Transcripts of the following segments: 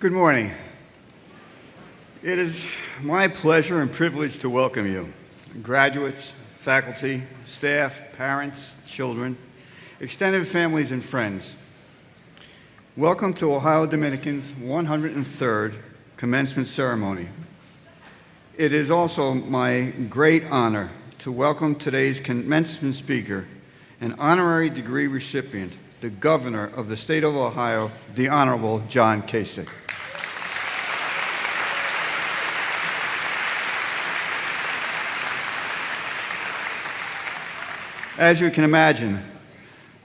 Good morning. It is my pleasure and privilege to welcome you, graduates, faculty, staff, parents, children, extended families, and friends. Welcome to Ohio Dominican's 103rd commencement ceremony. It is also my great honor to welcome today's commencement speaker, an honorary degree recipient, the Governor of the State of Ohio, the Honorable John Kasich. As you can imagine,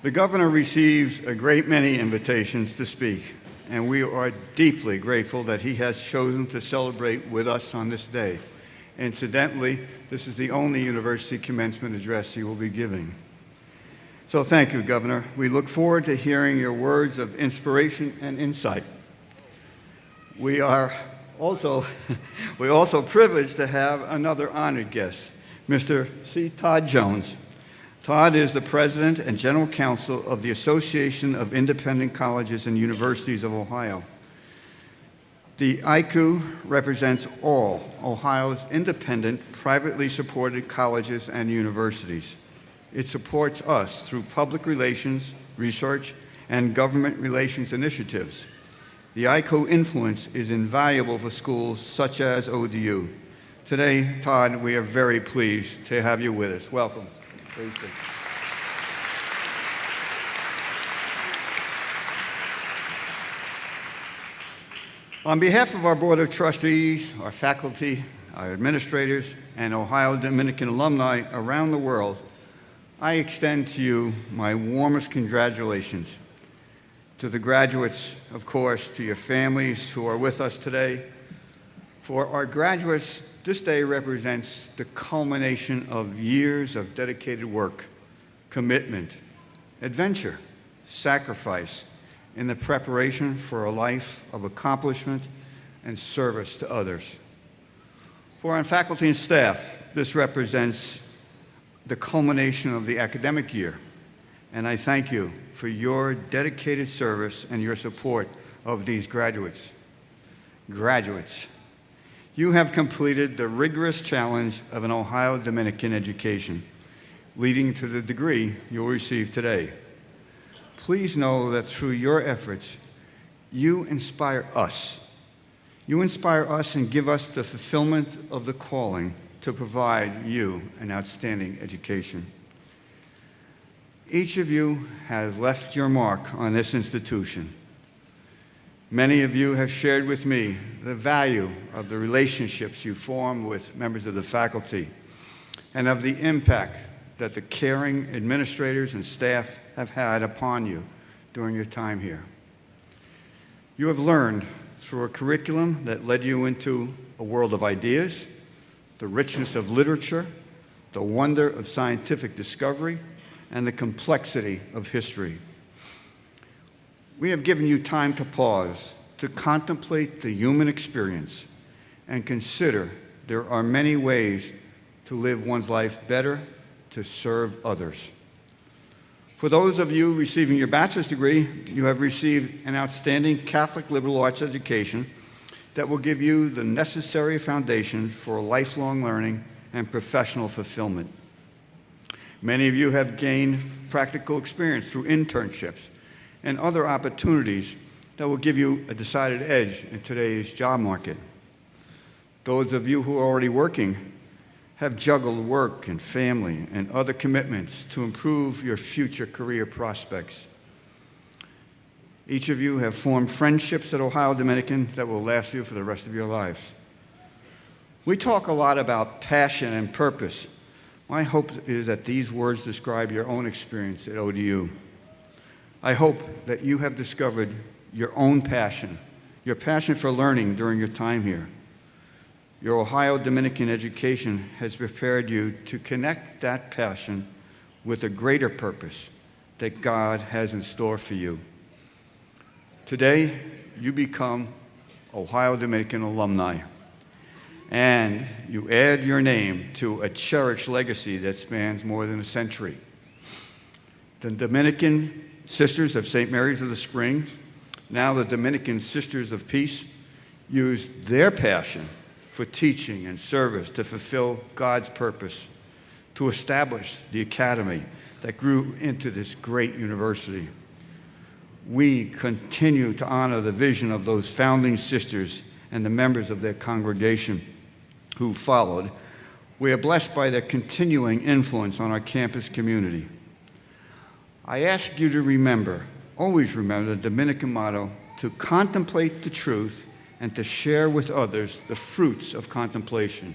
the Governor receives a great many invitations to speak, and we are deeply grateful that he has chosen to celebrate with us on this day. Incidentally, this is the only university commencement address he will be giving. So thank you, Governor. We look forward to hearing your words of inspiration and insight. We are also privileged to have another honored guest, Mr. C. Todd Jones. Todd is the President and General Counsel of the Association of Independent Colleges and Universities of Ohio. The ICU represents all Ohio's independent, privately supported colleges and universities. It supports us through public relations, research, and government relations initiatives. The ICO influence is invaluable for schools such as ODU. Today, Todd, we are very pleased to have you with us. Welcome. Please do. On behalf of our Board of Trustees, our faculty, our administrators, and Ohio Dominican alumni around the world, I extend to you my warmest congratulations. To the graduates, of course, to your families who are with us today. For our graduates, this day represents the culmination of years of dedicated work, commitment, adventure, sacrifice in the preparation for a life of accomplishment and service to others. For our faculty and staff, this represents the culmination of the academic year, and I thank you for your dedicated service and your support of these graduates. Graduates, you have completed the rigorous challenge of an Ohio Dominican education, leading to the degree you'll receive today. Please know that through your efforts, you inspire us. You inspire us and give us the fulfillment of the calling to provide you an outstanding education. Each of you has left your mark on this institution. Many of you have shared with me the value of the relationships you form with members of the faculty and of the impact that the caring administrators and staff have had upon you during your time here. You have learned through a curriculum that led you into a world of ideas, the richness of literature, the wonder of scientific discovery, and the complexity of history. We have given you time to pause, to contemplate the human experience, and consider there are many ways to live one's life better, to serve others. For those of you receiving your bachelor's degree, you have received an outstanding Catholic liberal arts education that will give you the necessary foundation for lifelong learning and professional fulfillment. Many of you have gained practical experience through internships and other opportunities that will give you a decided edge in today's job market. Those of you who are already working have juggled work and family and other commitments to improve your future career prospects. Each of you have formed friendships at Ohio Dominican that will last you for the rest of your lives. We talk a lot about passion and purpose. My hope is that these words describe your own experience at ODU. I hope that you have discovered your own passion, your passion for learning during your time here. Your Ohio Dominican education has prepared you to connect that passion with a greater purpose that God has in store for you. Today, you become Ohio Dominican alumni, and you add your name to a cherished legacy that spans more than a century. The Dominican Sisters of St. Mary's of the Springs, now the Dominican Sisters of Peace, used their passion for teaching and service to fulfill God's purpose, to establish the academy that grew into this great university. We continue to honor the vision of those founding sisters and the members of their congregation who followed. We are blessed by their continuing influence on our campus community. I ask you to remember, always remember the Dominican motto, to contemplate the truth and to share with others the fruits of contemplation.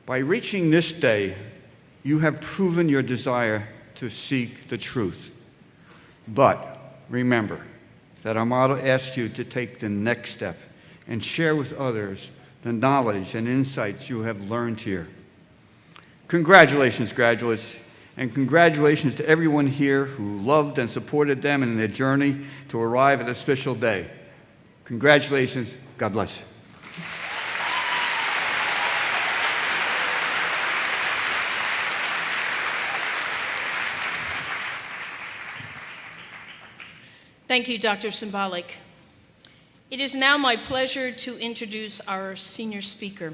By reaching this day, you have proven your desire to seek the truth. But remember that our motto asks you to take the next step and share with others the knowledge and insights you have learned here. Congratulations, graduates, and congratulations to everyone here who loved and supported them in their journey to arrive at this special day. Congratulations. God bless you. Thank you, Dr. Symbolic. It is now my pleasure to introduce our senior speaker.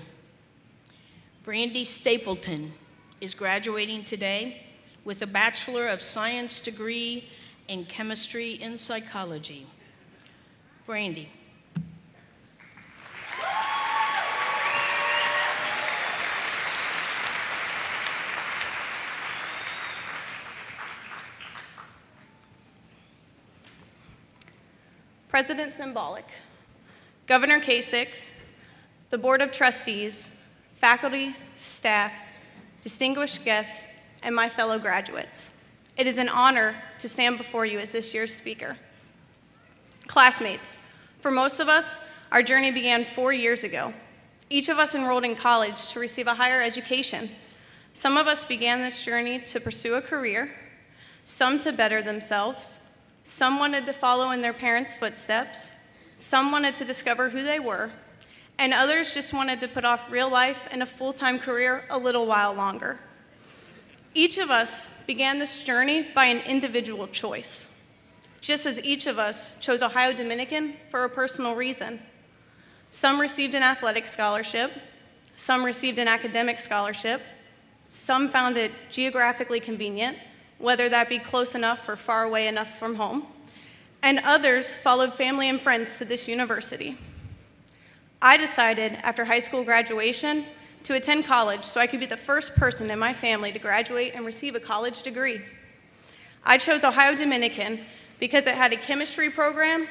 Brandy Stapleton is graduating today with a Bachelor of Science degree in Chemistry in Psychology. Brandy. President Symbolic, Governor Kasich, the Board of Trustees, faculty, staff, distinguished guests, and my fellow graduates. It is an honor to stand before you as this year's speaker. Classmates, for most of us, our journey began 4 years ago. Each of us enrolled in college to receive a higher education. Some of us began this journey to pursue a career, some to better themselves. Some wanted to follow in their parents' footsteps, some wanted to discover who they were, and others just wanted to put off real life and a full-time career a little while longer. Each of us began this journey by an individual choice, just as each of us chose Ohio Dominican for a personal reason. Some received an athletic scholarship, some received an academic scholarship, some found it geographically convenient, whether that be close enough or far away enough from home, and others followed family and friends to this university. I decided after high school graduation to attend college so I could be the first person in my family to graduate and receive a college degree. I chose Ohio Dominican because it had a chemistry program,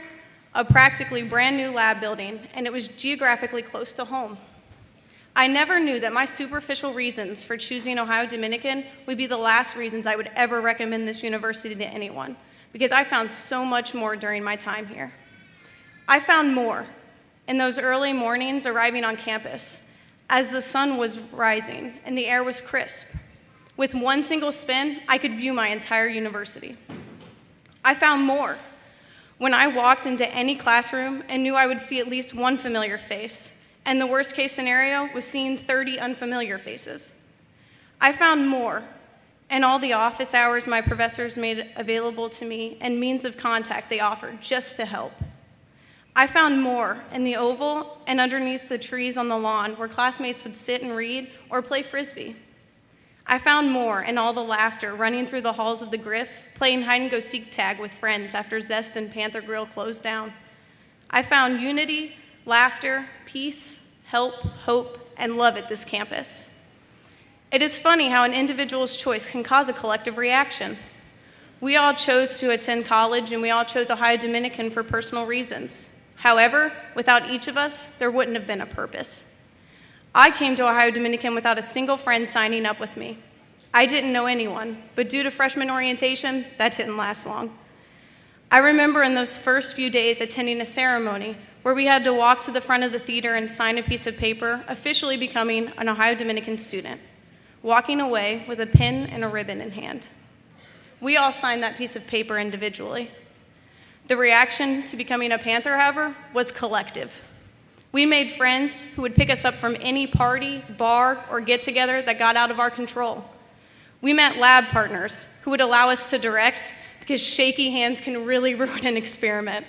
a practically brand new lab building, and it was geographically close to home. I never knew that my superficial reasons for choosing Ohio Dominican would be the last reasons I would ever recommend this university to anyone, because I found so much more during my time here. I found more in those early mornings arriving on campus as the sun was rising and the air was crisp. With one single spin, I could view my entire university. I found more when I walked into any classroom and knew I would see at least one familiar face. And the worst case scenario was seeing 30 unfamiliar faces. I found more in all the office hours my professors made available to me and means of contact they offered just to help. I found more in the oval and underneath the trees on the lawn where classmates would sit and read or play Frisbee. I found more in all the laughter running through the halls of the Griff, playing hide-and-go-seek tag with friends after Zest and Panther Grill closed down. I found unity, laughter, peace, help, hope, and love at this campus. It is funny how an individual's choice can cause a collective reaction. We all chose to attend college and we all chose Ohio Dominican for personal reasons. However, without each of us, there wouldn't have been a purpose. I came to Ohio Dominican without a single friend signing up with me. I didn't know anyone, but due to freshman orientation, that didn't last long. I remember in those first few days attending a ceremony where we had to walk to the front of the theater and sign a piece of paper, officially becoming an Ohio Dominican student, walking away with a pin and a ribbon in hand. We all signed that piece of paper individually. The reaction to becoming a Panther, however, was collective. We made friends who would pick us up from any party, bar, or get-together that got out of our control. We met lab partners who would allow us to direct because shaky hands can really ruin an experiment.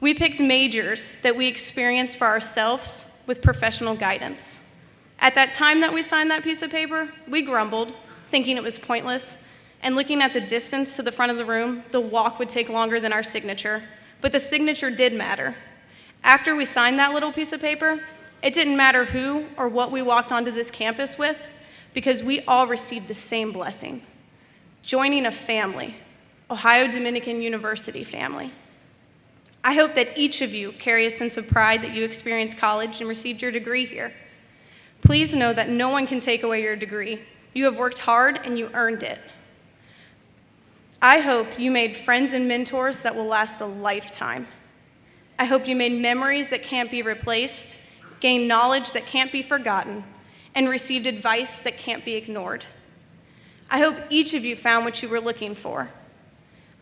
We picked majors that we experienced for ourselves with professional guidance. At that time that we signed that piece of paper, we grumbled, thinking it was pointless, and looking at the distance to the front of the room, the walk would take longer than our signature. But the signature did matter. After we signed that little piece of paper, it didn't matter who or what we walked onto this campus with, because we all received the same blessing: joining a family, Ohio Dominican University family. I hope that each of you carry a sense of pride that you experienced college and received your degree here. Please know that no one can take away your degree. You have worked hard and you earned it. I hope you made friends and mentors that will last a lifetime. I hope you made memories that can't be replaced, gained knowledge that can't be forgotten, and received advice that can't be ignored. I hope each of you found what you were looking for.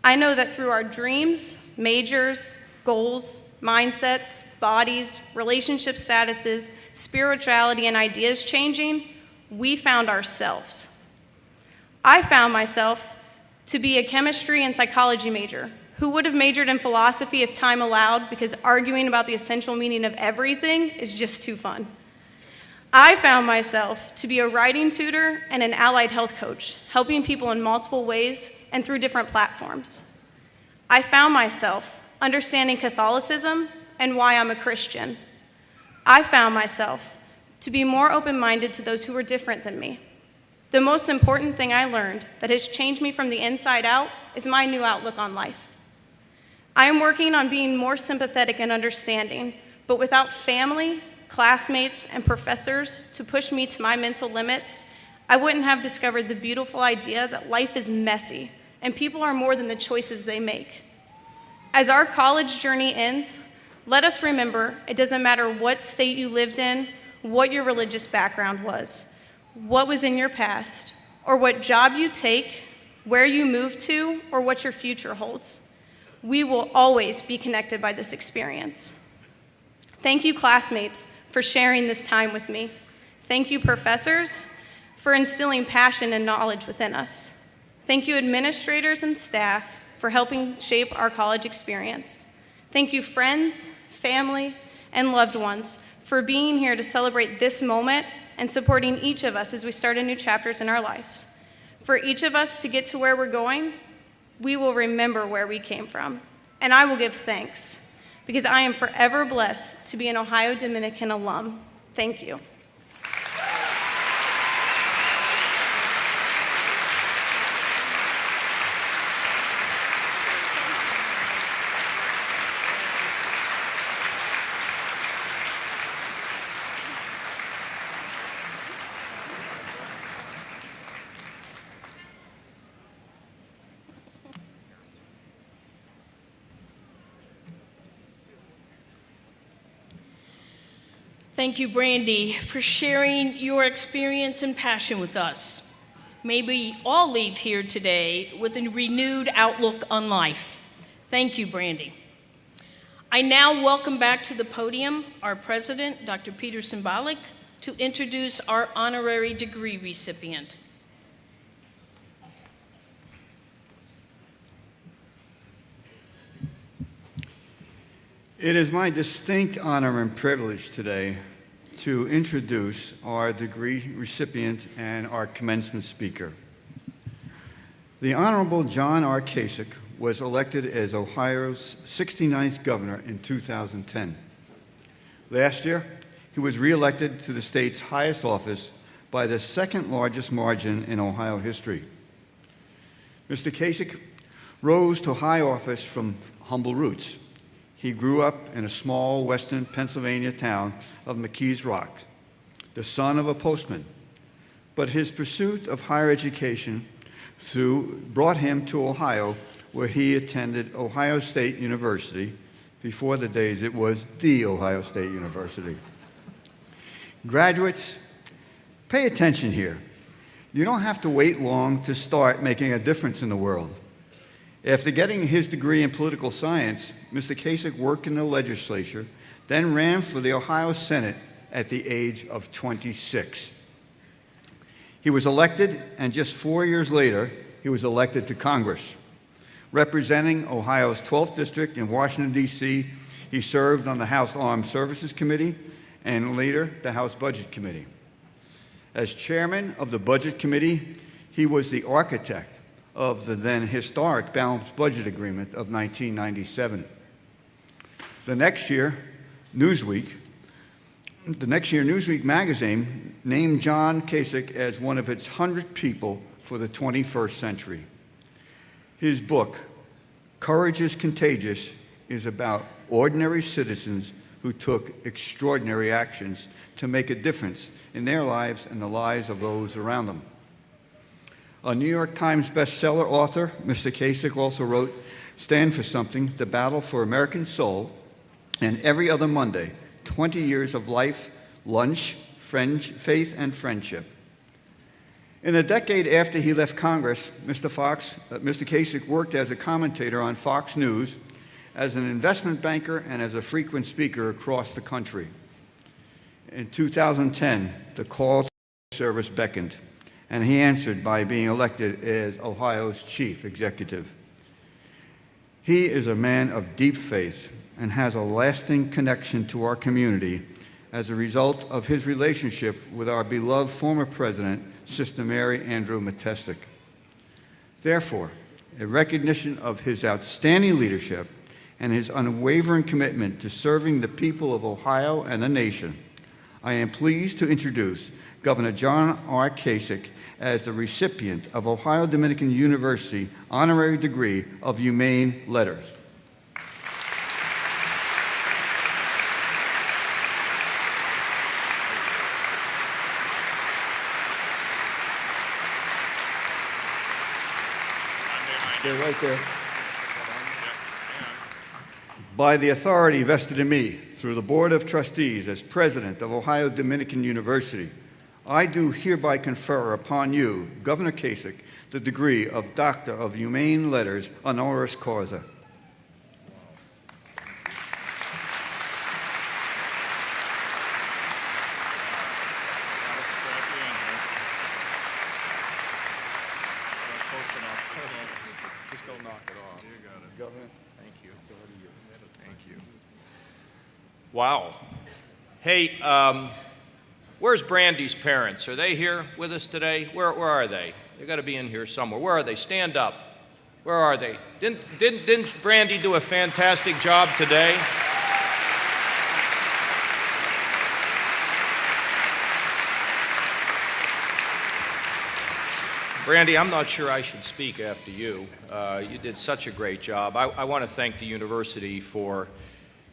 I know that through our dreams, majors, goals, mindsets, bodies, relationship statuses, spirituality, and ideas changing, we found ourselves. I found myself to be a chemistry and psychology major who would have majored in philosophy if time allowed, because arguing about the essential meaning of everything is just too fun. I found myself to be a writing tutor and an allied health coach, helping people in multiple ways and through different platforms. I found myself understanding Catholicism and why I'm a Christian. I found myself to be more open-minded to those who were different than me. The most important thing I learned that has changed me from the inside out is my new outlook on life. I am working on being more sympathetic and understanding, but without family, classmates, and professors to push me to my mental limits, I wouldn't have discovered the beautiful idea that life is messy and people are more than the choices they make. As our college journey ends, let us remember it doesn't matter what state you lived in, what your religious background was, what was in your past, or what job you take, where you move to, or what your future holds. We will always be connected by this experience. Thank you, classmates, for sharing this time with me. Thank you, professors, for instilling passion and knowledge within us. Thank you, administrators and staff, for helping shape our college experience. Thank you, friends, family, and loved ones, for being here to celebrate this moment and supporting each of us as we start new chapters in our lives. For each of us to get to where we're going, we will remember where we came from, and I will give thanks, because I am forever blessed to be an Ohio Dominican alum. Thank you. Thank you, Brandy, for sharing your experience and passion with us. May we all leave here today with a renewed outlook on life. Thank you, Brandy. I now welcome back to the podium our president, Dr. Peter Symbolic, to introduce our honorary degree recipient. It is my distinct honor and privilege today to introduce our degree recipient and our commencement speaker. The Honorable John R. Kasich was elected as Ohio's 69th governor in 2010. Last year, he was reelected to the state's highest office by the second largest margin in Ohio history. Mr. Kasich rose to high office from humble roots. He grew up in a small western Pennsylvania town of McKees Rock, the son of a postman. But his pursuit of higher education brought him to Ohio, where he attended Ohio State University. Before the days, it was the Ohio State University. Graduates, pay attention here. You don't have to wait long to start making a difference in the world. After getting his degree in political science, Mr. Kasich worked in the legislature, then ran for the Ohio Senate at the age of 26. He was elected, and just 4 years later, he was elected to Congress. Representing Ohio's 12th district in Washington, D.C., He served on the House Armed Services Committee and later the House Budget Committee. As chairman of the Budget Committee, he was the architect of the then historic Balanced Budget Agreement of 1997. The next year, Newsweek magazine named John Kasich as one of its 100 people for the 21st century. His book, Courage is Contagious, is about ordinary citizens who took extraordinary actions to make a difference in their lives and the lives of those around them. A New York Times bestseller author, Mr. Kasich also wrote Stand for Something, The Battle for American Soul, and Every Other Monday, 20 Years of Life, Lunch, Faith, and Friendship. In the decade after he left Congress, Mr. Kasich worked as a commentator on Fox News, as an investment banker, and as a frequent speaker across the country. In 2010, the call to service beckoned, and he answered by being elected as Ohio's chief executive. He is a man of deep faith and has a lasting connection to our community as a result of his relationship with our beloved former president, Sister Mary Andrew Matestik. Therefore, in recognition of his outstanding leadership and his unwavering commitment to serving the people of Ohio and the nation, I am pleased to introduce Governor John R. Kasich as the recipient of Ohio Dominican University honorary degree of Humane Letters. They're right there. By the authority vested in me through the Board of Trustees as President of Ohio Dominican University, I do hereby confer upon you, Governor Kasich, the degree of Doctor of Humane Letters, honoris causa. Just don't knock it off. You got it. Governor. Thank you. Thank you. Wow. Hey, where's Brandy's parents? Are they here with us today? Where are they? They've got to be in here somewhere. Where are they? Stand up. Where are they? Didn't Brandy do a fantastic job today? Brandy, I'm not sure I should speak after you. You did such a great job. I want to thank the university for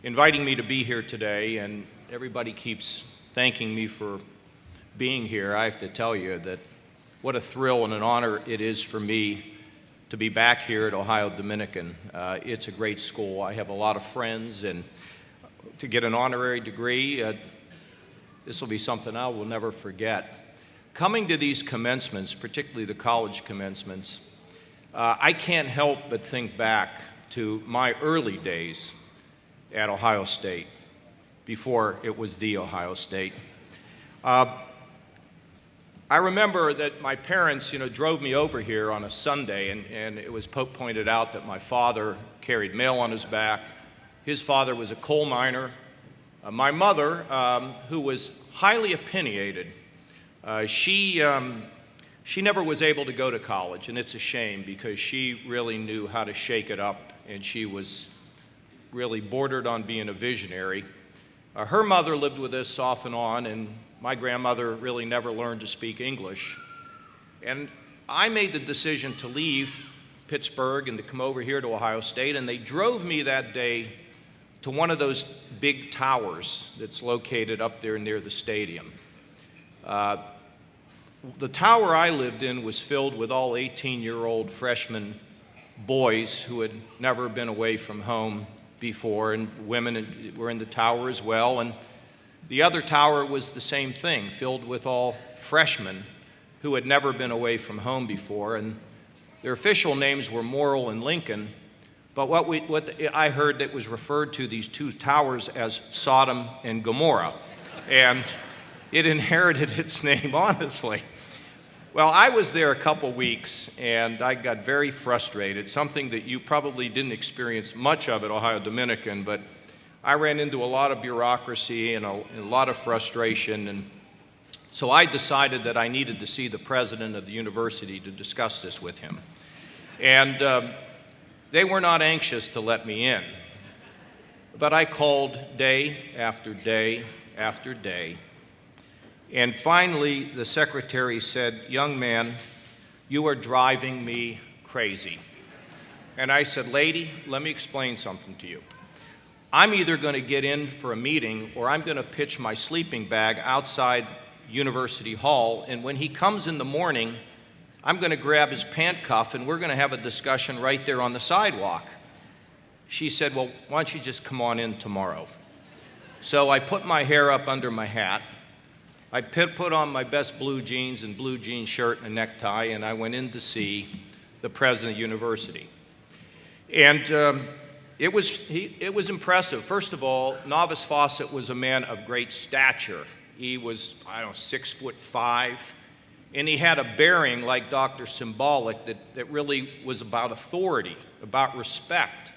inviting me to be here today, and everybody keeps thanking me for being here. I have to tell you that what a thrill and an honor it is for me to be back here at Ohio Dominican. It's a great school. I have a lot of friends, and to get an honorary degree, this will be something I will never forget. Coming to these commencements, particularly the college commencements, I can't help but think back to my early days at Ohio State, before it was the Ohio State. I remember that my parents, drove me over here on a Sunday, and it was pointed out that my father carried mail on his back. His father was a coal miner. My mother, who was highly opinionated, she never was able to go to college, and it's a shame because she really knew how to shake it up, and she was really bordered on being a visionary. Her mother lived with us off and on, and my grandmother really never learned to speak English. And I made the decision to leave Pittsburgh and to come over here to Ohio State, and they drove me that day to one of those big towers that's located up there near the stadium. The tower I lived in was filled with all 18-year-old freshman boys who had never been away from home before, and women were in the tower as well. And the other tower was the same thing, filled with all freshmen who had never been away from home before. And their official names were Morrill and Lincoln, but what I heard that was referred to these two towers as Sodom and Gomorrah. And it inherited its name, honestly. Well, I was there a couple weeks, and I got very frustrated, something that you probably didn't experience much of at Ohio Dominican, but I ran into a lot of bureaucracy and a lot of frustration, and so I decided that I needed to see the president of the university to discuss this with him. And they were not anxious to let me in. But I called day after day after day. And finally, the secretary said, "Young man, you are driving me crazy." And I said, "Lady, let me explain something to you. I'm either going to get in for a meeting or I'm going to pitch my sleeping bag outside University Hall, and when he comes in the morning, I'm going to grab his pant cuff and we're going to have a discussion right there on the sidewalk." She said, "Well, why don't you just come on in tomorrow?" So I put my hair up under my hat. I put on my best blue jeans and blue jean shirt and a necktie, and I went in to see the president of the university. And it was impressive. First of all, Novice Fawcett was a man of great stature. He was, 6'5", and he had a bearing like Dr. Symbolic that really was about authority, about respect.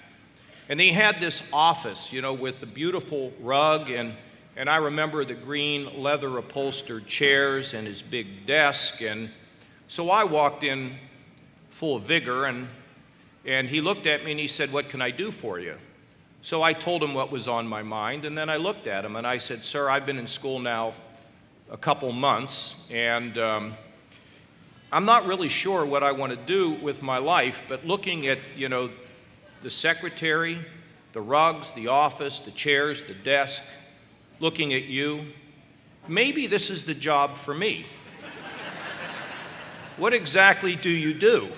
And he had this office, with the beautiful rug, and I remember the green leather upholstered chairs and his big desk. And so I walked in full of vigor, and he looked at me and he said, "What can I do for you?" So I told him what was on my mind, and then I looked at him and I said, "Sir, I've been in school now a couple months, and I'm not really sure what I want to do with my life, but looking at, the secretary, the rugs, the office, the chairs, the desk, looking at you, maybe this is the job for me. What exactly do you do?"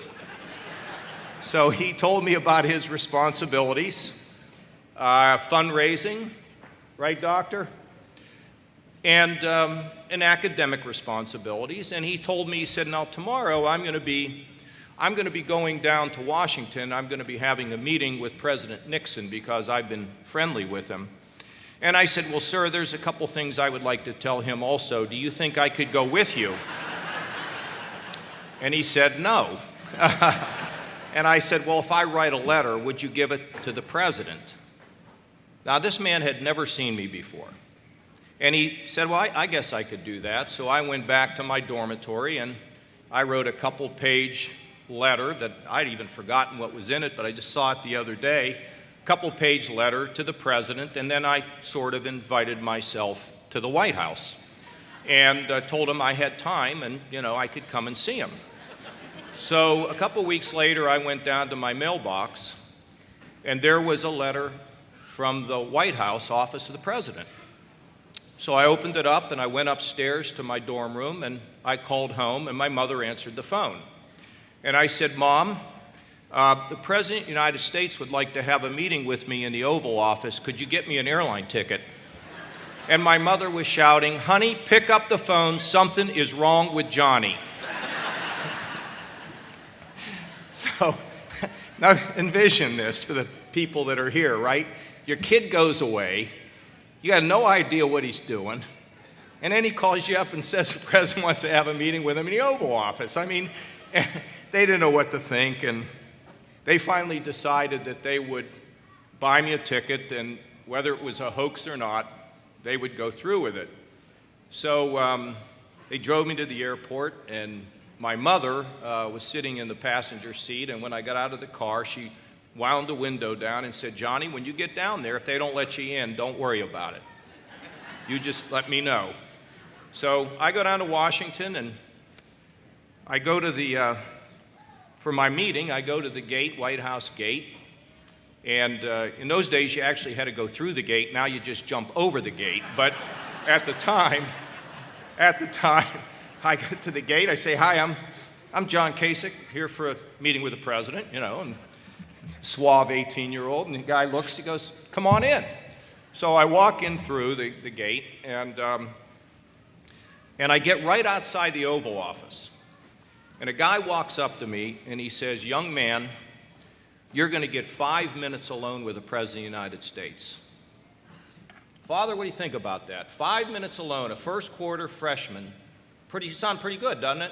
So he told me about his responsibilities, fundraising, right, doctor? And academic responsibilities. And he told me, he said, "Now tomorrow I'm going to be going down to Washington. I'm going to be having a meeting with President Nixon because I've been friendly with him." And I said, "Well, sir, there's a couple things I would like to tell him also. Do you think I could go with you?" And he said, "No." And I said, "Well, if I write a letter, would you give it to the president?" Now, this man had never seen me before. And he said, "Well, I guess I could do that." So I went back to my dormitory and I wrote a couple-page letter that I'd even forgotten what was in it, but I just saw it the other day. Couple-page letter to the president, and then I sort of invited myself to the White House and told him I had time and, I could come and see him. So a couple weeks later, I went down to my mailbox, and there was a letter from the White House office of the president. So I opened it up, and I went upstairs to my dorm room, and I called home, and my mother answered the phone. And I said, "Mom, the President of the United States would like to have a meeting with me in the Oval Office. Could you get me an airline ticket?" And my mother was shouting, "Honey, pick up the phone. Something is wrong with Johnny." So now envision this for the people that are here, right? Your kid goes away. You got no idea what he's doing. And then he calls you up and says the president wants to have a meeting with him in the Oval Office. I mean, they didn't know what to think, and they finally decided that they would buy me a ticket, and whether it was a hoax or not, they would go through with it. So they drove me to the airport, and my mother was sitting in the passenger seat, and when I got out of the car, she wound the window down and said, "Johnny, when you get down there, if they don't let you in, don't worry about it. You just let me know." So I go down to Washington, and I go to for my meeting, I go to the gate, White House gate, and in those days, you actually had to go through the gate. Now you just jump over the gate, but at the time, I get to the gate, I say, "Hi, I'm John Kasich, here for a meeting with the president," and suave 18-year-old, and the guy looks, he goes, "Come on in." So I walk in through the gate, and I get right outside the Oval Office, and a guy walks up to me, and he says, "Young man, you're going to get 5 minutes alone with the President of the United States." Father, what do you think about that? 5 minutes alone, a first quarter freshman. Sound pretty good, doesn't it?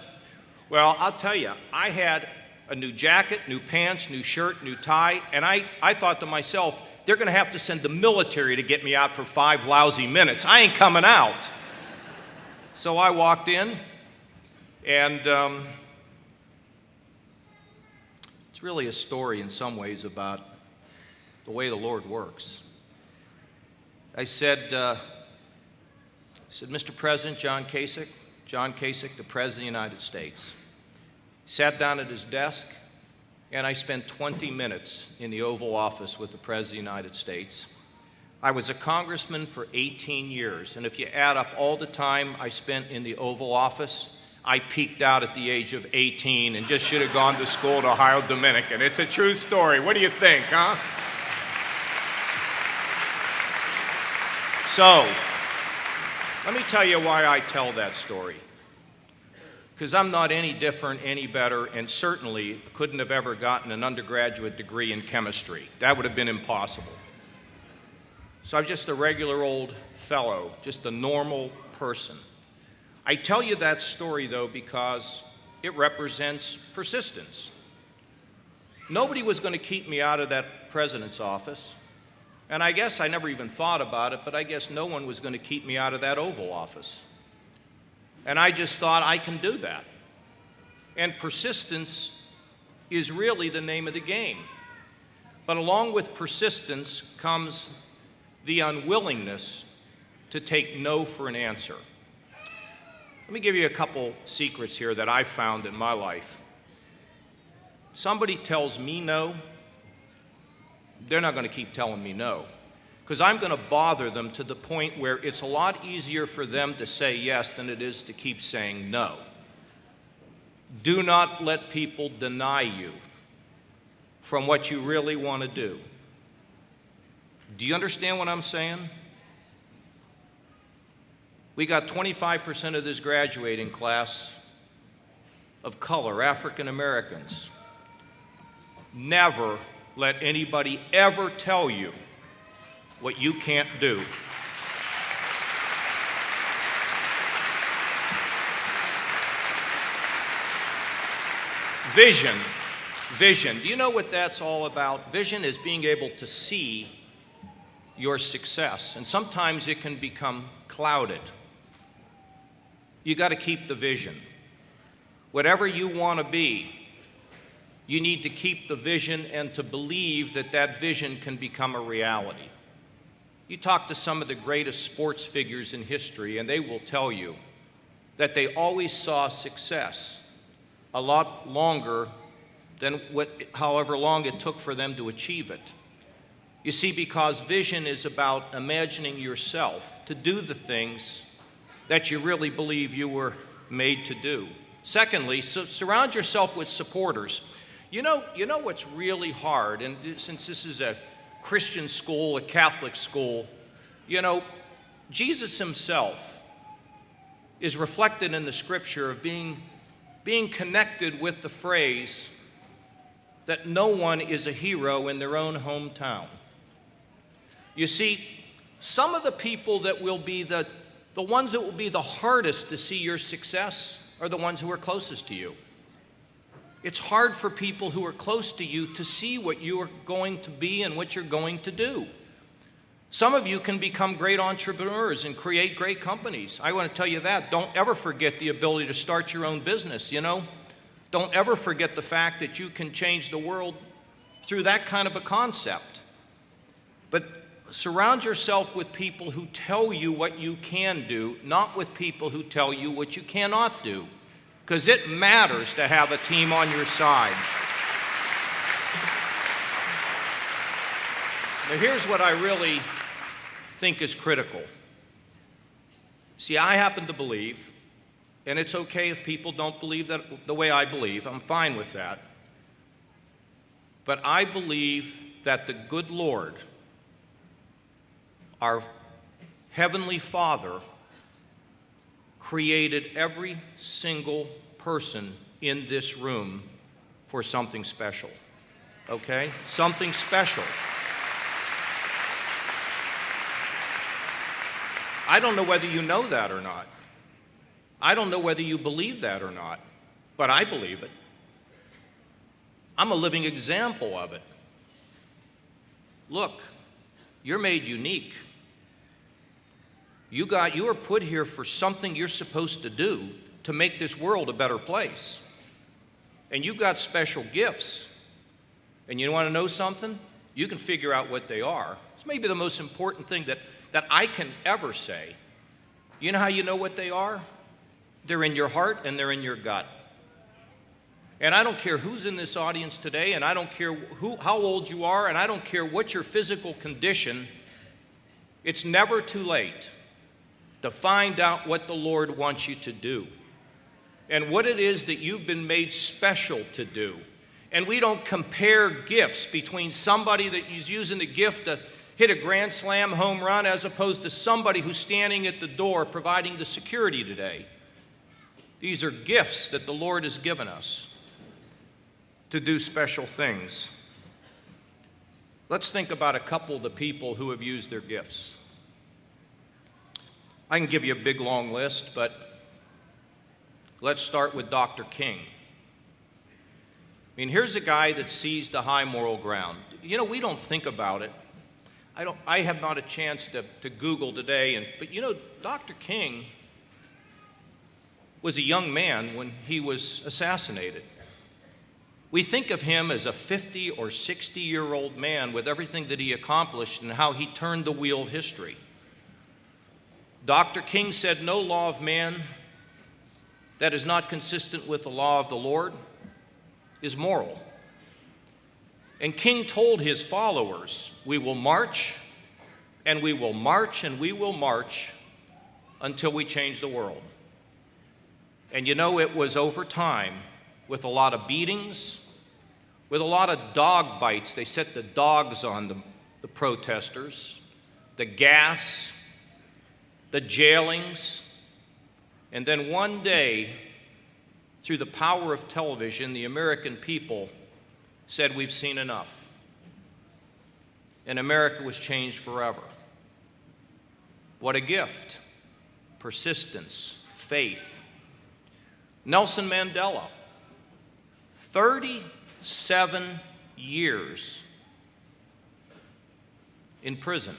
Well, I'll tell you, I had a new jacket, new pants, new shirt, new tie, and I thought to myself, they're going to have to send the military to get me out for 5 lousy minutes. I ain't coming out. So I walked in, and it's really a story in some ways about the way the Lord works. I said, Mr. President, John Kasich, the President of the United States. Sat down at his desk, and I spent 20 minutes in the Oval Office with the President of the United States. I was a congressman for 18 years, and if you add up all the time I spent in the Oval Office, I peaked out at the age of 18 and just should have gone to school at Ohio Dominican. It's a true story. What do you think, huh? So, let me tell you why I tell that story. Because I'm not any different, any better, and certainly couldn't have ever gotten an undergraduate degree in chemistry. That would have been impossible. So I'm just a regular old fellow, just a normal person. I tell you that story, though, because it represents persistence. Nobody was going to keep me out of that president's office. And I guess I never even thought about it, but I guess no one was going to keep me out of that Oval Office. And I just thought I can do that. And persistence is really the name of the game. But along with persistence comes the unwillingness to take no for an answer. Let me give you a couple secrets here that I found in my life. Somebody tells me no, they're not going to keep telling me no, because I'm going to bother them to the point where it's a lot easier for them to say yes than it is to keep saying no. Do not let people deny you from what you really want to do. Do you understand what I'm saying? We got 25% of this graduating class of color, African Americans. Never let anybody ever tell you what you can't do. Vision. Vision. Do you know what that's all about? Vision is being able to see your success, and sometimes it can become clouded. You got to keep the vision. Whatever you want to be, you need to keep the vision and to believe that that vision can become a reality. You talk to some of the greatest sports figures in history, and they will tell you that they always saw success a lot longer than however long it took for them to achieve it. You see, because vision is about imagining yourself to do the things that you really believe you were made to do. Secondly, surround yourself with supporters. You know what's really hard, and since this is a Christian school, a Catholic school, Jesus himself is reflected in the scripture of being connected with the phrase that no one is a hero in their own hometown. You see, some of the people that will be the ones that will be the hardest to see your success are the ones who are closest to you. It's hard for people who are close to you to see what you are going to be and what you're going to do. Some of you can become great entrepreneurs and create great companies. I want to tell you that. Don't ever forget the ability to start your own business, Don't ever forget the fact that you can change the world through that kind of a concept. But surround yourself with people who tell you what you can do, not with people who tell you what you cannot do, because it matters to have a team on your side. Now, here's what I really think is critical. See, I happen to believe, and it's okay if people don't believe that the way I believe, I'm fine with that. But I believe that the good Lord, our Heavenly Father, created every single person in this room for something special. Okay? Something special. I don't know whether you know that or not. I don't know whether you believe that or not, but I believe it. I'm a living example of it. Look, You're made unique. You were put here for something you're supposed to do to make this world a better place. And you've got special gifts. And you want to know something? You can figure out what they are. It's maybe the most important thing that I can ever say. You know how you know what they are? They're in your heart and they're in your gut. And I don't care who's in this audience today, and I don't care how old you are, and I don't care what your physical condition, it's never too late to find out what the Lord wants you to do and what it is that you've been made special to do. And we don't compare gifts between somebody that is using the gift to hit a grand slam home run as opposed to somebody who's standing at the door providing the security today. These are gifts that the Lord has given us to do special things. Let's think about a couple of the people who have used their gifts. I can give you a big long list, but let's start with Dr. King. I mean, here's a guy that seized a high moral ground. You know, we don't think about it. I have not a chance to Google today, but you know, Dr. King was a young man when he was assassinated. We think of him as a 50 or 60-year-old man with everything that he accomplished and how he turned the wheel of history. Dr. King said, "No law of man that is not consistent with the law of the Lord is moral." And King told his followers, "We will march, and we will march, and we will march until we change the world." And you know, it was over time, with a lot of beatings, with a lot of dog bites. They set the dogs on the protesters, the gas, the jailings, and then one day, through the power of television, the American people said, "We've seen enough." And America was changed forever. What a gift. Persistence, faith. Nelson Mandela, 37 years in prison.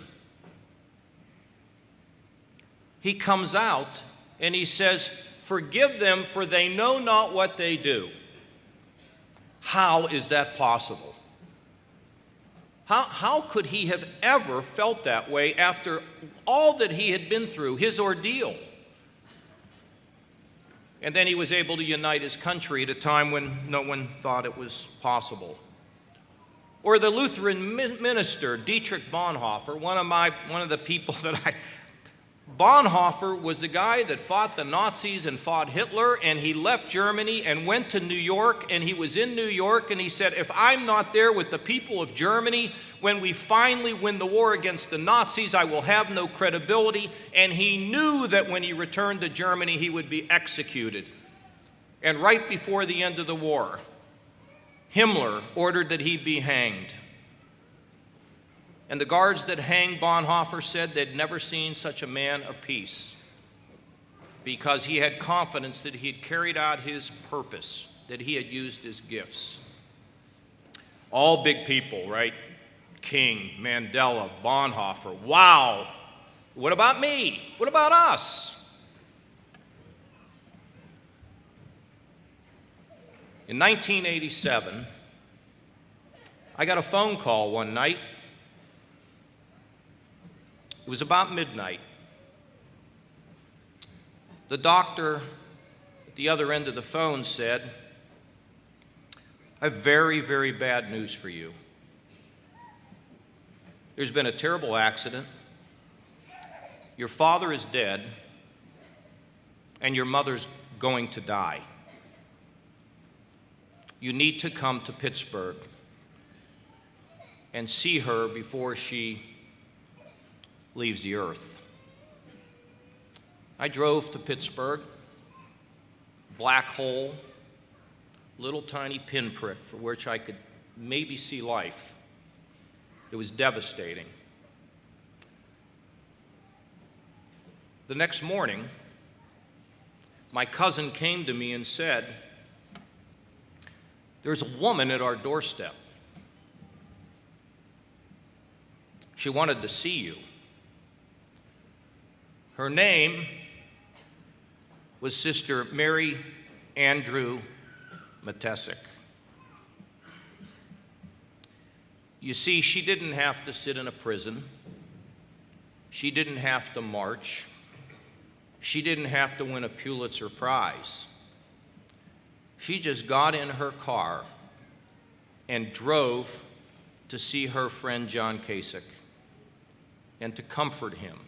He comes out and he says, "Forgive them, for they know not what they do." How is that possible? How could he have ever felt that way after all that he had been through, his ordeal? And then he was able to unite his country at a time when no one thought it was possible. Or the Lutheran minister, Dietrich Bonhoeffer, one of the people that Bonhoeffer was the guy that fought the Nazis and fought Hitler, and he left Germany and went to New York, and he was in New York, and he said, "If I'm not there with the people of Germany when we finally win the war against the Nazis, I will have no credibility." And he knew that when he returned to Germany, he would be executed. And right before the end of the war, Himmler ordered that he be hanged. And the guards that hanged Bonhoeffer said they'd never seen such a man of peace, because he had confidence that he had carried out his purpose, that he had used his gifts. All big people, right? King, Mandela, Bonhoeffer. Wow. What about me? What about us? In 1987, I got a phone call one night. It was about midnight. The doctor at the other end of the phone said, "I have very, very bad news for you. There's been a terrible accident. Your father is dead, and your mother's going to die. You need to come to Pittsburgh and see her before she leaves the earth." I drove to Pittsburgh, black hole, little tiny pinprick for which I could maybe see life. It was devastating. The next morning, my cousin came to me and said, "There's a woman at our doorstep. She wanted to see you. Her name was Sister Mary Andrew Matesic. You see, she didn't have to sit in a prison. She didn't have to march. She didn't have to win a Pulitzer Prize. She just got in her car and drove to see her friend John Kasich and to comfort him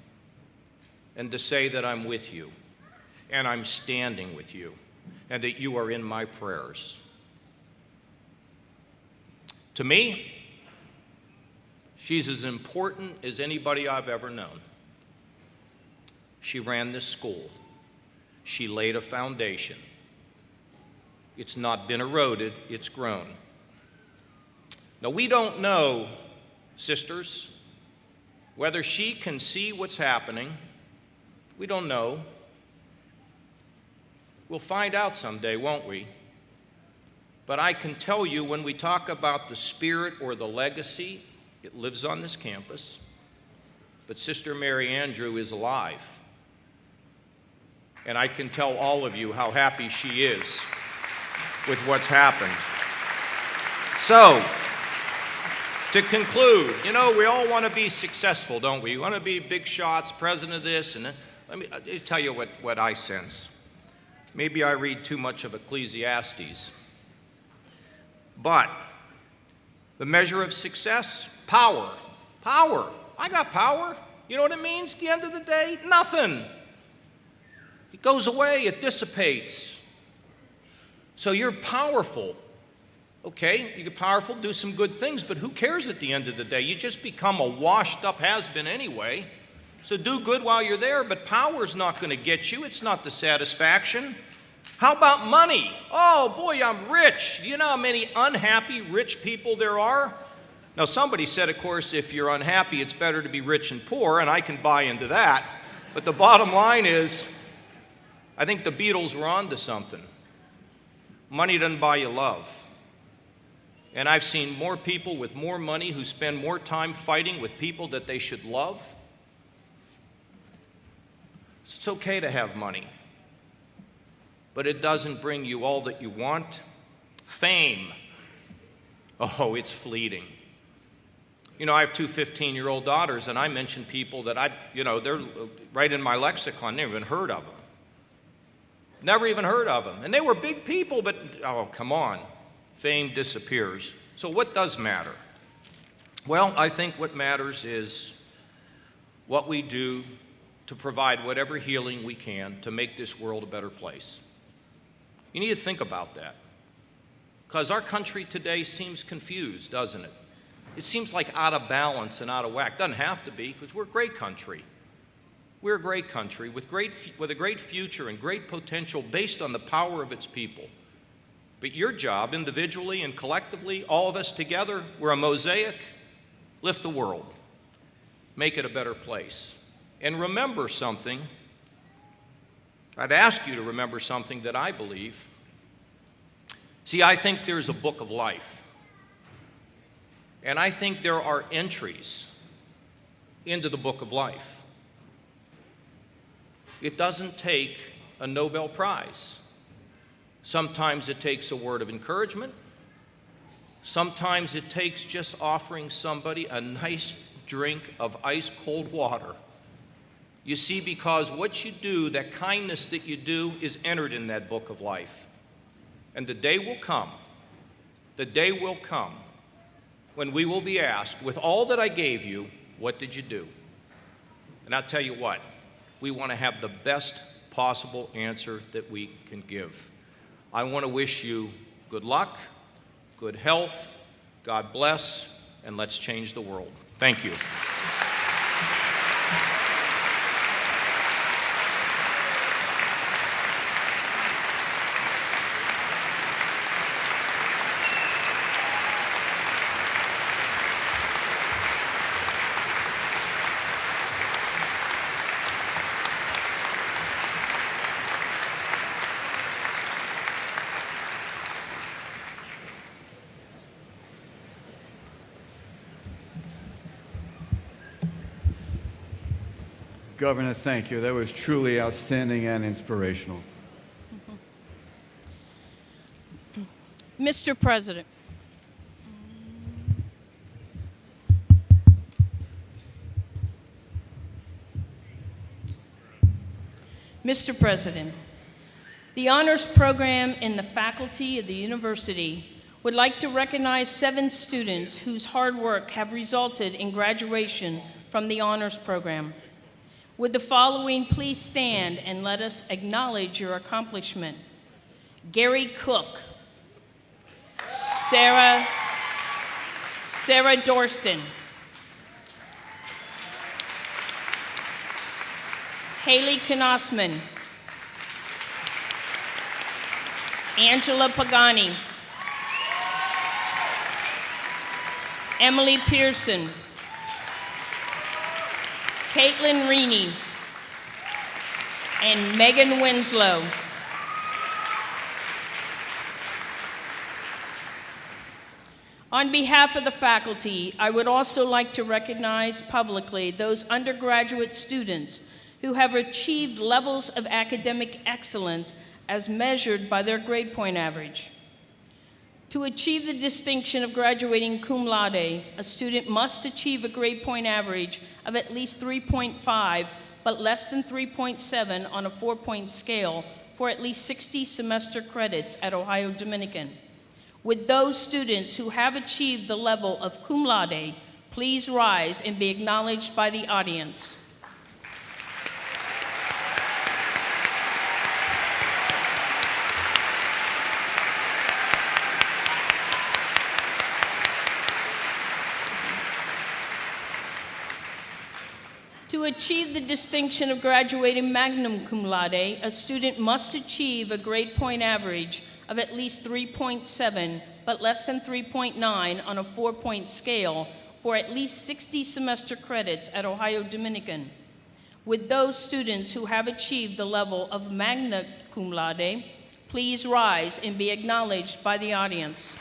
and to say that I'm with you and I'm standing with you and that you are in my prayers. To me, she's as important as anybody I've ever known. She ran this school. She laid a foundation. It's not been eroded, it's grown. Now, we don't know, sisters, whether she can see what's happening. We don't know. We'll find out someday, won't we? But I can tell you, when we talk about the spirit or the legacy, it lives on this campus. But Sister Mary Andrew is alive. And I can tell all of you how happy she is with what's happened. So, to conclude, you know, we all want to be successful, don't we? We want to be big shots, president of this, and let me tell you what I sense. Maybe I read too much of Ecclesiastes. But the measure of success, power. Power. I got power. You know what it means at the end of the day? Nothing. It goes away, it dissipates. So you're powerful. Okay, you get powerful, do some good things, but who cares at the end of the day? You just become a washed up has-been anyway. So do good while you're there, but power's not going to get you. It's not the satisfaction. How about money? Oh boy, I'm rich. You know how many unhappy rich people there are? Now somebody said, of course, if you're unhappy, it's better to be rich and poor, and I can buy into that. But the bottom line is, I think the Beatles were onto something. Money doesn't buy you love. And I've seen more people with more money who spend more time fighting with people that they should love. It's okay to have money, but it doesn't bring you all that you want. Fame, oh, it's fleeting. You know, I have two 15-year-old daughters, and I mention people that they're right in my lexicon, never even heard of them. Never even heard of them. And they were big people, but, oh, come on. Fame disappears. So what does matter? Well, I think what matters is what we do to provide whatever healing we can to make this world a better place. You need to think about that. Because our country today seems confused, doesn't it? It seems like out of balance and out of whack. Doesn't have to be, because we're a great country. We're a great country with a great future and great potential based on the power of its people. But your job, individually and collectively, all of us together, we're a mosaic. Lift the world. Make it a better place. And remember something. I'd ask you to remember something that I believe. See, I think there's a book of life. And I think there are entries into the book of life. It doesn't take a Nobel Prize. Sometimes it takes a word of encouragement. Sometimes it takes just offering somebody a nice drink of ice cold water. You see, because what you do, that kindness that you do, is entered in that book of life. And the day will come when we will be asked, with all that I gave you, what did you do? And I'll tell you what, we want to have the best possible answer that we can give. I want to wish you good luck, good health, God bless, and let's change the world. Thank you. Governor, thank you. That was truly outstanding and inspirational. Mr. President. Mr. President, the honors program in the faculty of the university would like to recognize 7 students whose hard work have resulted in graduation from the honors program. Would the following please stand and let us acknowledge your accomplishment? Gary Cook, Sarah Dorston, Haley Knosman, Angela Pagani, Emily Pearson, Caitlin Reaney, and Megan Winslow. On behalf of the faculty, I would also like to recognize publicly those undergraduate students who have achieved levels of academic excellence as measured by their grade point average. To achieve the distinction of graduating cum laude, a student must achieve a grade point average of at least 3.5, but less than 3.7 on a 4-point scale for at least 60 semester credits at Ohio Dominican. Would those students who have achieved the level of cum laude please rise and be acknowledged by the audience? To achieve the distinction of graduating magna cum laude, a student must achieve a grade point average of at least 3.7, but less than 3.9 on a 4-point scale for at least 60 semester credits at Ohio Dominican. Would those students who have achieved the level of magna cum laude please rise and be acknowledged by the audience?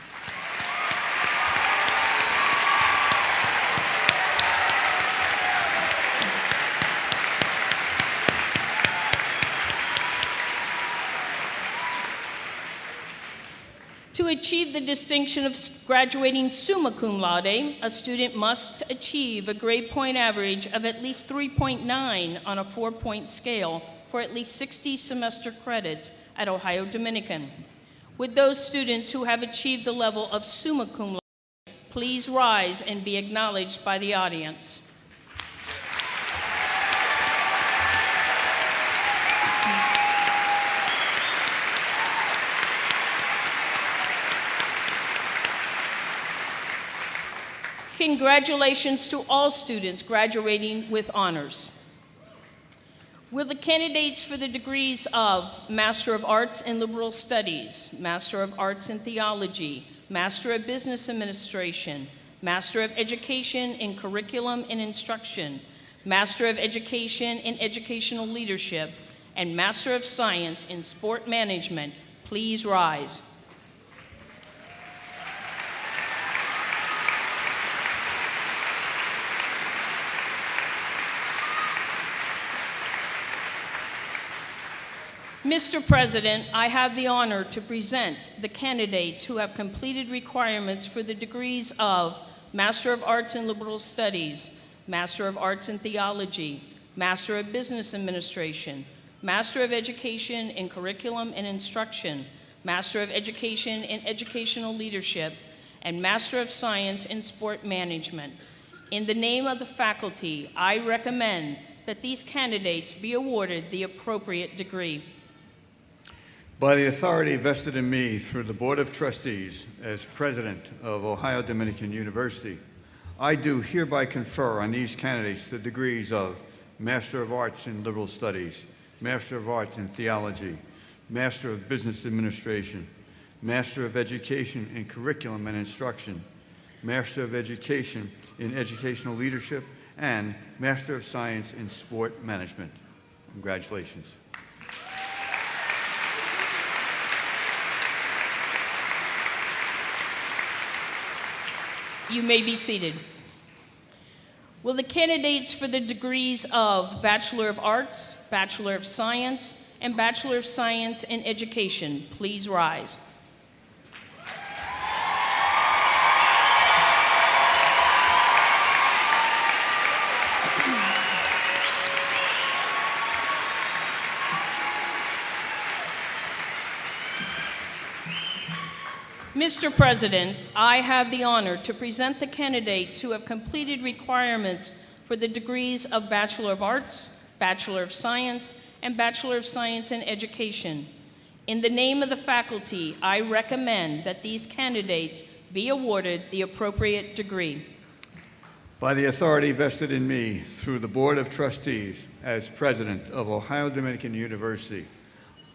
To achieve the distinction of graduating summa cum laude, a student must achieve a grade point average of at least 3.9 on a 4-point scale for at least 60 semester credits at Ohio Dominican. Would those students who have achieved the level of summa cum laude please rise and be acknowledged by the audience? Congratulations to all students graduating with honors. Will the candidates for the degrees of Master of Arts in Liberal Studies, Master of Arts in Theology, Master of Business Administration, Master of Education in Curriculum and Instruction, Master of Education in Educational Leadership, and Master of Science in Sport Management please rise? Mr. President, I have the honor to present the candidates who have completed requirements for the degrees of Master of Arts in Liberal Studies, Master of Arts in Theology, Master of Business Administration, Master of Education in Curriculum and Instruction, Master of Education in Educational Leadership, and Master of Science in Sport Management. In the name of the faculty, I recommend that these candidates be awarded the appropriate degree. By the authority vested in me through the Board of Trustees as President of Ohio Dominican University, I do hereby confer on these candidates the degrees of Master of Arts in Liberal Studies, Master of Arts in Theology, Master of Business Administration, Master of Education in Curriculum and Instruction, Master of Education in Educational Leadership, and Master of Science in Sport Management. Congratulations. You may be seated. Will the candidates for the degrees of Bachelor of Arts, Bachelor of Science, and Bachelor of Science in Education please rise? Mr. President, I have the honor to present the candidates who have completed requirements for the degrees of Bachelor of Arts, Bachelor of Science, and Bachelor of Science in Education. In the name of the faculty, I recommend that these candidates be awarded the appropriate degree. By the authority vested in me through the Board of Trustees as President of Ohio Dominican University,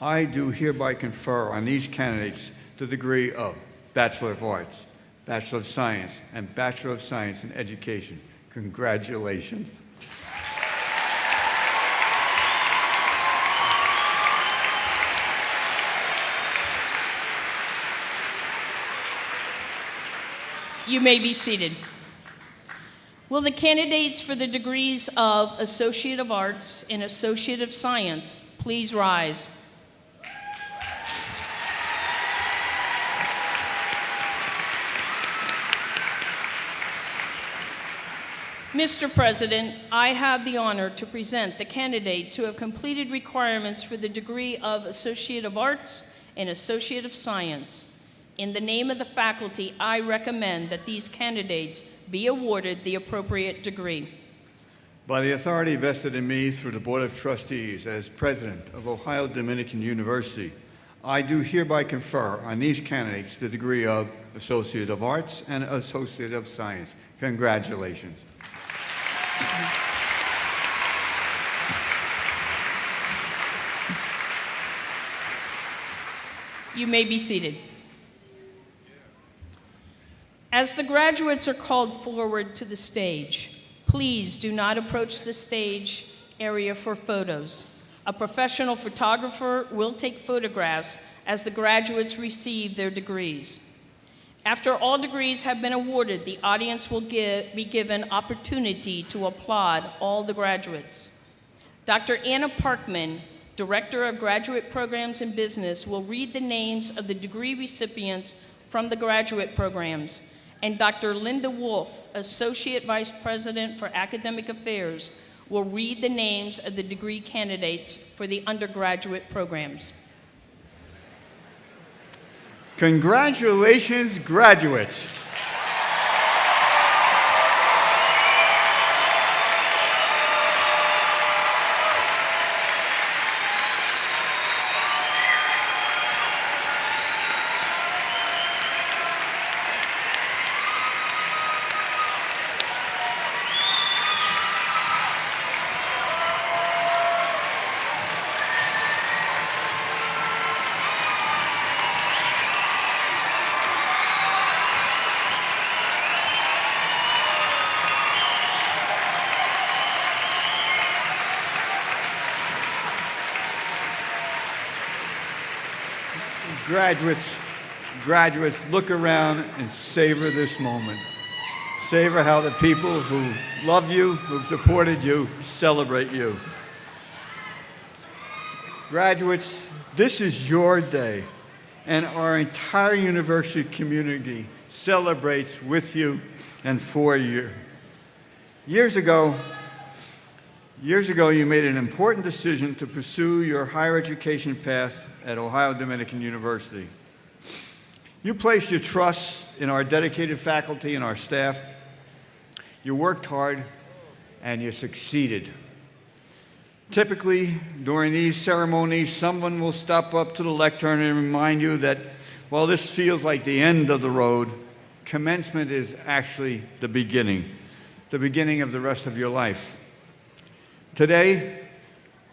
I do hereby confer on these candidates the degree of Bachelor of Arts, Bachelor of Science, and Bachelor of Science in Education. Congratulations. You may be seated. Will the candidates for the degrees of Associate of Arts and Associate of Science please rise? Mr. President, I have the honor to present the candidates who have completed requirements for the degree of Associate of Arts and Associate of Science. In the name of the faculty, I recommend that these candidates be awarded the appropriate degree. By the authority vested in me through the Board of Trustees as President of Ohio Dominican University, I do hereby confer on these candidates the degree of Associate of Arts and Associate of Science. Congratulations. You may be seated. As the graduates are called forward to the stage, please do not approach the stage area for photos. A professional photographer will take photographs as the graduates receive their degrees. After all degrees have been awarded, the audience will be given opportunity to applaud all the graduates. Dr. Anna Parkman, Director of Graduate Programs and Business, will read the names of the degree recipients from the graduate programs, and Dr. Linda Wolf, Associate Vice President for Academic Affairs, will read the names of the degree candidates for the undergraduate programs. Congratulations, graduates. Graduates, look around and savor this moment. Savor how the people who love you, who've supported you, celebrate you. Graduates, this is your day, and our entire university community celebrates with you and for you. Years ago, you made an important decision to pursue your higher education path at Ohio Dominican University. You placed your trust in our dedicated faculty and our staff. You worked hard, and you succeeded. Typically, during these ceremonies, someone will step up to the lectern and remind you that while this feels like the end of the road, commencement is actually the beginning of the rest of your life. Today,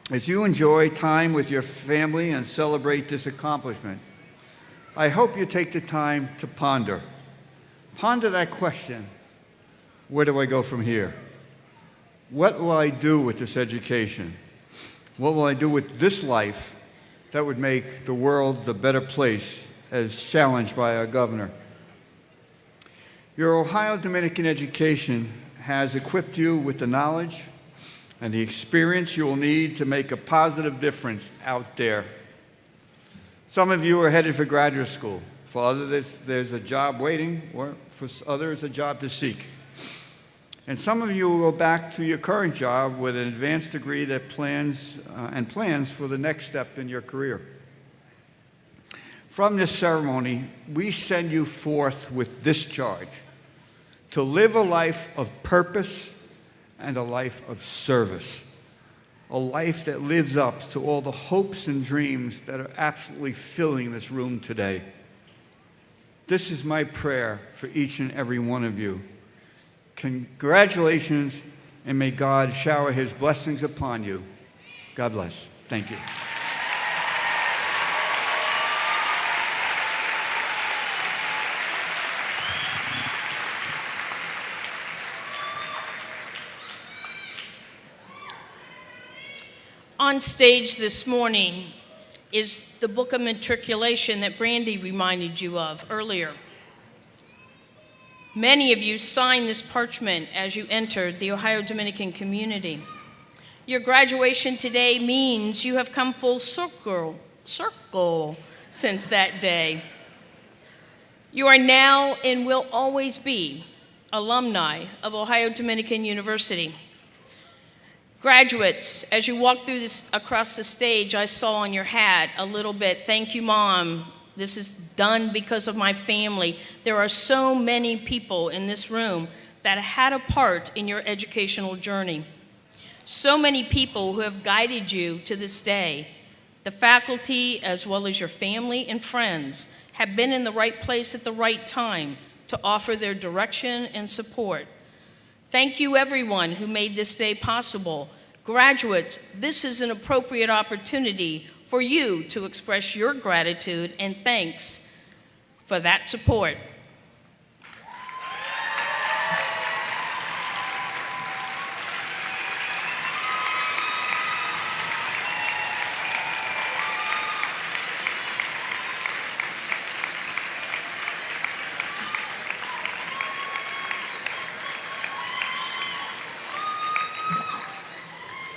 as you enjoy time with your family and celebrate this accomplishment, I hope you take the time to ponder. Ponder that question: where do I go from here? What will I do with this education? What will I do with this life that would make the world the better place as challenged by our governor? Your Ohio Dominican education has equipped you with the knowledge and the experience you will need to make a positive difference out there. Some of you are headed for graduate school. For others, there's a job waiting, or for others, a job to seek. And some of you will go back to your current job with an advanced degree that plans for the next step in your career. From this ceremony, we send you forth with this charge: to live a life of purpose and a life of service, a life that lives up to all the hopes and dreams that are absolutely filling this room today. This is my prayer for each and every one of you. Congratulations, and may God shower his blessings upon you. God bless. Thank you. On stage this morning is the book of matriculation that Brandy reminded you of earlier. Many of you signed this parchment as you entered the Ohio Dominican community. Your graduation today means you have come full circle since that day. You are now and will always be alumni of Ohio Dominican University. Graduates, as you walk through this across the stage, I saw on your hat a little bit, "Thank you, Mom. This is done because of my family." There are so many people in this room that had a part in your educational journey. So many people who have guided you to this day. The faculty, as well as your family and friends, have been in the right place at the right time to offer their direction and support. Thank you, everyone who made this day possible. Graduates, this is an appropriate opportunity for you to express your gratitude and thanks for that support.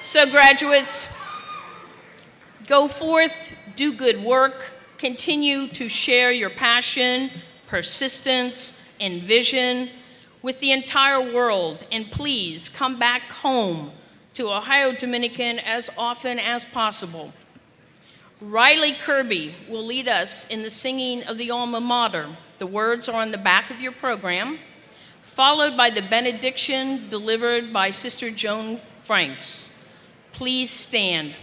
So graduates, go forth, do good work, continue to share your passion, persistence, and vision with the entire world, and please come back home to Ohio Dominican as often as possible. Riley Kirby will lead us in the singing of the alma mater. The words are on the back of your program, followed by the benediction delivered by Sister Joan Franks. Please stand.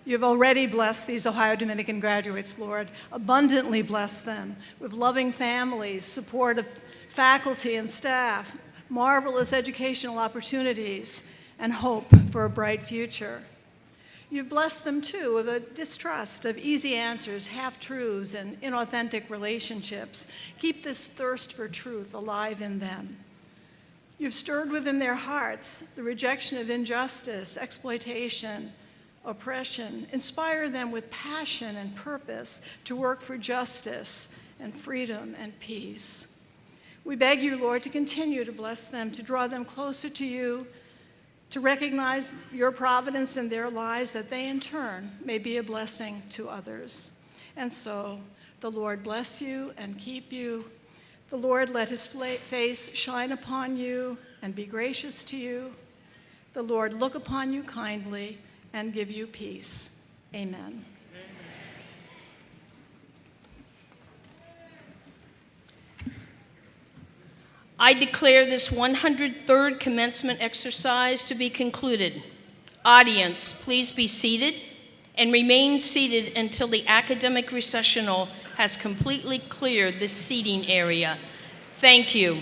You've already blessed these Ohio Dominican graduates, Lord. Abundantly bless them with loving families, support of faculty and staff, marvelous educational opportunities, and hope for a bright future. You've blessed them, too, with a distrust of easy answers, half-truths, and inauthentic relationships. Keep this thirst for truth alive in them. You've stirred within their hearts the rejection of injustice, exploitation, oppression. Inspire them with passion and purpose to work for justice and freedom and peace. We beg you, Lord, to continue to bless them, to draw them closer to you, to recognize your providence in their lives, that they in turn may be a blessing to others. And so, the Lord bless you and keep you. The Lord let his face shine upon you and be gracious to you. The Lord look upon you kindly and give you peace. Amen. I declare this 103rd commencement exercise to be concluded. Audience, please be seated and remain seated until the academic recessional has completely cleared this seating area. Thank you.